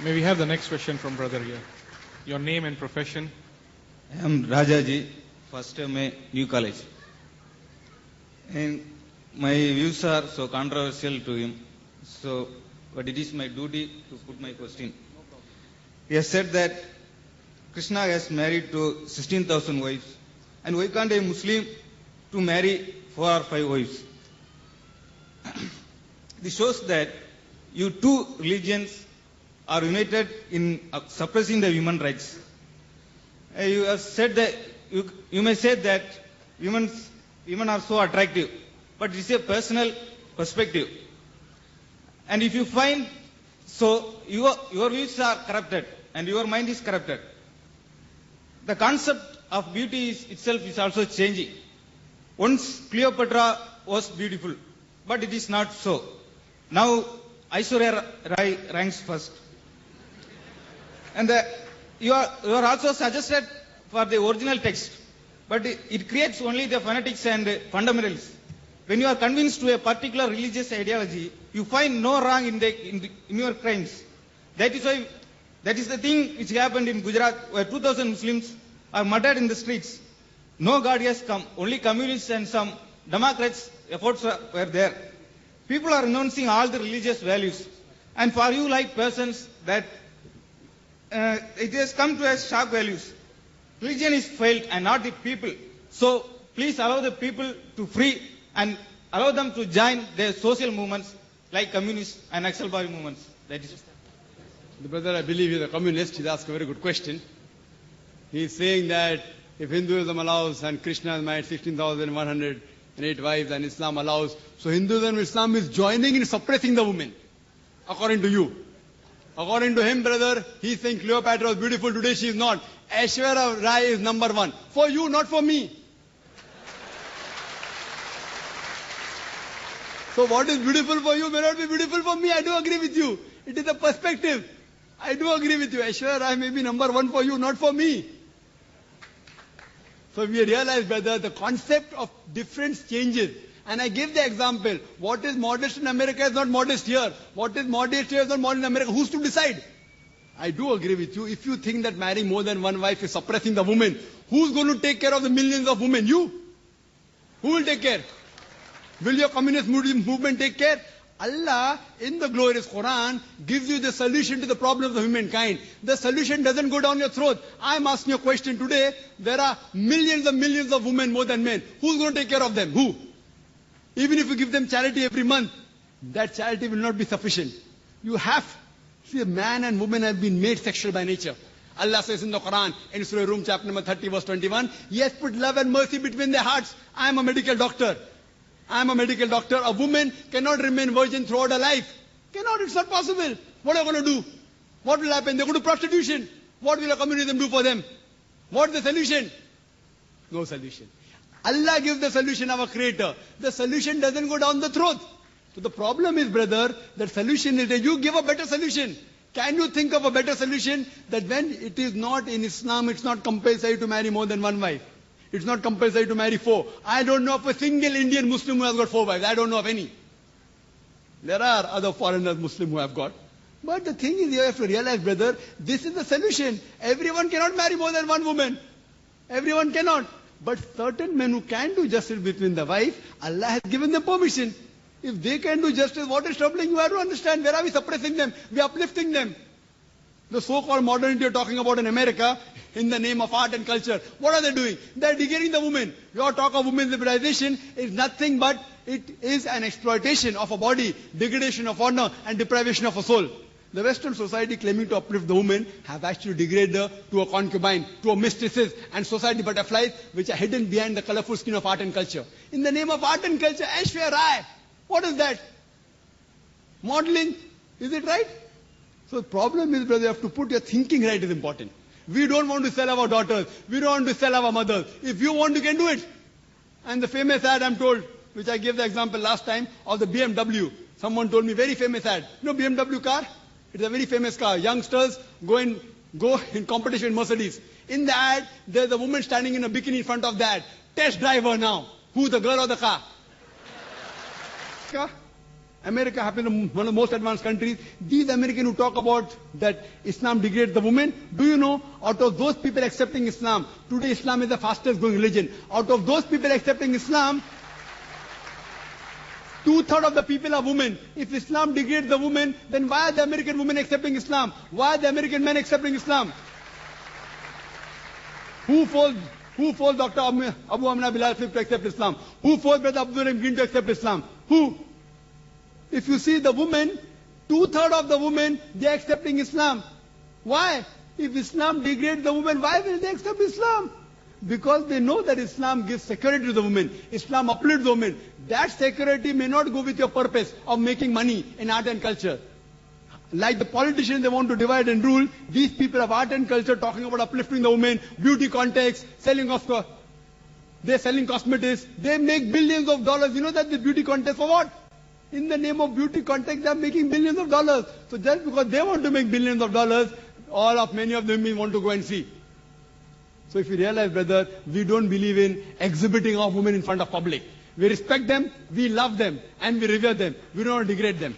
May we have the next question from brother here? Your name and profession? I am Rajaji, first term New College. And my views are so controversial to him. So, but it is my duty to put my question. He has said that Krishna has married to 16,000 wives. And why can't a Muslim to marry 4 or 5 wives? This shows that you two religions are united in suppressing the human rights. You have said that you may say that women are so attractive, but it's a personal perspective. And if you find so, your views are corrupted and your mind is corrupted. The concept of beauty itself is also changing. Once Cleopatra was beautiful, but it is not so. Now Aishwarya Rai ranks first. And you are also suggested for the original text, but it creates only the fanatics and fundamentalists. When you are convinced to a particular religious ideology, you find no wrong in your crimes. That is the thing which happened in Gujarat, where 2,000 Muslims are murdered in the streets. No God has come, only communists and some Democrats' efforts were there. People are renouncing all the religious values. And for you like persons that it has come to as shock values. Religion is failed and not the people. So please allow the people to free and allow them to join their social movements like communist and Naxal Bari movements. That is. The brother, I believe, is a communist. He's asked a very good question. He's saying that if Hinduism allows and Krishna has married 16,108 wives and Islam allows, so Hinduism and Islam is joining in suppressing the women, according to you. According to him, brother, he's saying Cleopatra was beautiful, today she is not. Aishwarya Rai is number one. For you, not for me. So what is beautiful for you may not be beautiful for me. I do agree with you. It is a perspective. I do agree with you. Aishwarya Rai may be number one for you, not for me. So we realize, brother, the concept of difference changes. And I give the example. What is modest in America is not modest here. What is modest here is not modest in America. Who's to decide? I do agree with you. If you think that marrying more than one wife is suppressing the woman, who's going to take care of the millions of women? You? Who will take care? Will your communist movement take care? Allah, in the glorious Quran, gives you the solution to the problems of humankind. The solution doesn't go down your throat. I'm asking you a question today. There are millions and millions of women more than men. Who's going to take care of them? Who? Even if you give them charity every month, that charity will not be sufficient. You have, see, man and woman have been made sexual by nature. Allah says in the Quran, in Surah Rum, chapter number 30, verse 21, He has put love and mercy between their hearts. I am a medical doctor. I am a medical doctor. A woman cannot remain virgin throughout her life. Cannot, it's not possible. What are you going to do? What will happen? They go to prostitution. What will a communism do for them? What is the solution? No solution. Allah gives the solution, our creator. The solution doesn't go down the throat. So the problem is, brother, that solution is that you give a better solution. Can you think of a better solution? That when it is not in Islam, it's not compulsory to marry more than one wife. It's not compulsory to marry 4. I don't know of a single Indian Muslim who has got 4 wives. I don't know of any. There are other foreigners Muslim who have got. But the thing is, you have to realize, brother, this is the solution. Everyone cannot marry more than one woman. Everyone cannot. But certain men who can do justice between the wife, Allah has given them permission. If they can do justice, what is troubling you? I don't understand. Where are we suppressing them? We are uplifting them. The so-called modernity you're talking about in America, in the name of art and culture, what are they doing? They're degrading the woman. Your talk of women's liberalization is nothing but it is an exploitation of a body, degradation of honor and deprivation of a soul. The Western society claiming to uplift the woman have actually degraded her to a concubine, to a mistresses and society butterflies which are hidden behind the colorful skin of art and culture. In the name of art and culture, Aishwarya Rai, what is that? Modeling, is it right? So the problem is, brother, you have to put your thinking right is important. We don't want to sell our daughters. We don't want to sell our mothers. If you want, you can do it. And the famous ad, I'm told, which I gave the example last time, of the BMW. Someone told me, very famous ad. You know BMW car? It's a very famous car. Youngsters go in competition with Mercedes. In the ad, there's a woman standing in a bikini in front of the ad. Test drive her now. Who, the girl or the car? America happens to be one of the most advanced countries. These Americans who talk about that Islam degrades the woman, do you know, out of those people accepting Islam, today Islam is the fastest growing religion. Out of those people accepting Islam, 2/3 of the people are women. If Islam degrades the woman, then why are the American women accepting Islam? Why are the American men accepting Islam? Who forced Dr. Abu Amna Bilal to accept Islam? Who forced Brother Abdul Rahim Green to accept Islam? Who? If you see the women, 2/3 of the women, they are accepting Islam. Why? If Islam degrades the woman, why will they accept Islam? Because they know that Islam gives security to the woman. Islam uplifts the woman. That security may not go with your purpose of making money in art and culture. Like the politicians, they want to divide and rule. These people of art and culture talking about uplifting the woman, beauty contests, they're selling cosmetics. They make billions of dollars. You know that the beauty contest for what? In the name of beauty contest, they're making billions of dollars. So just because they want to make billions of dollars, many of them want to go and see. So if you realize, brother, we don't believe in exhibiting our women in front of public. We respect them, we love them, and we revere them. We don't want to degrade them.